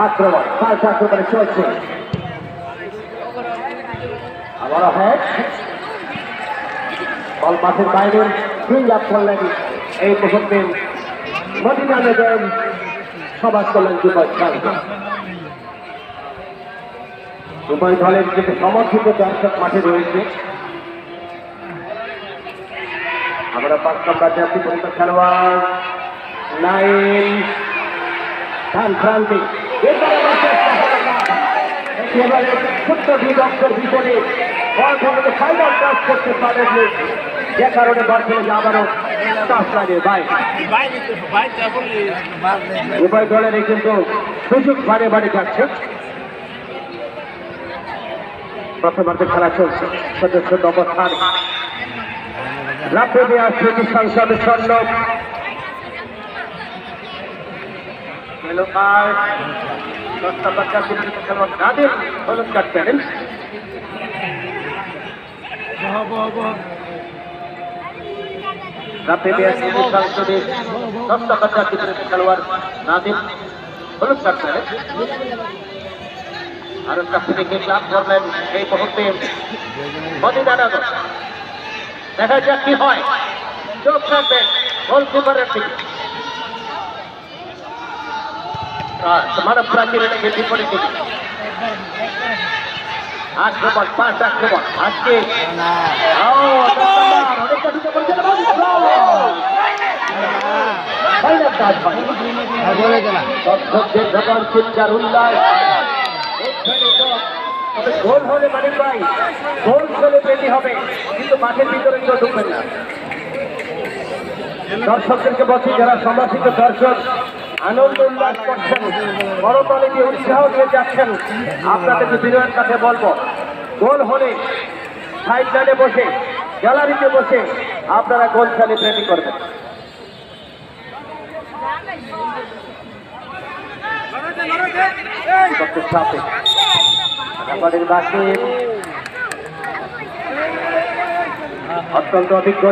আক্রমণ পাল্টা আক্রমণে চলছে আবারও হ্যাক বল মাঠের বাইরে সুইং আপ করলেন এই মুহূর্তে মদিনা নেবেন সমাজ কল্যাণ যুব খেলা উভয় দলের যে সমর্থিত দর্শক মাঠে রয়েছে আমরা 5 নম্বর জাতীয় পরিষদ খেলোয়াড় নাইন ধান ক্রান্তি একেবারে ছোট্ট বিদগ্ধের বিপরীতে বল থেকে ফাইনাল কাজ করতে পারেননি যে কারণে বার্সেলোনা আবারও টাচ লাগে উভয় দলেরই কিন্তু সুযোগ বাড়ে বাড়ে যাচ্ছে প্রথমার্ধে খেলা চলছে সদস্য অবস্থান লাফে দেওয়া স্মৃতি সংসদ স্বর্ণ নাদিম হলুদ কার্ড পেলেন লাফে দেওয়া স্মৃতি সংসদে 10 নম্বর জাতীয় খেলোয়াড় নাদিম হলুদ কার্ড পেলেন আরো কাছে থেকে ক্লাব করলেন এই মুহূর্তে মদিনানগর দেখা যাক কি হয় চোখ রাখবেন গোলকিপারের দিকে মানব প্রাচীরের বিপরীত দিকে আক্রমণ 5 আক্রমণ আজকে চিৎকার উল্লাস গোল হলে মানে ভাই গোল খেলে পেতে হবে কিন্তু মাঠের ভিতরে কেউ ঢুকবেন না দর্শকদেরকে বলছি যারা সমর্থিত দর্শক আনন্দ উল্লাস করছেন করতালি দিয়ে উৎসাহ দিয়ে যাচ্ছেন আপনাদেরকে বিনয়ের কাছে বলবো গোল হলে সাইড লাইনে বসে গ্যালারিতে বসে আপনারা গোল সেলিব্রেট করবেন আমাদের বাকি অত্যন্ত অভিজ্ঞ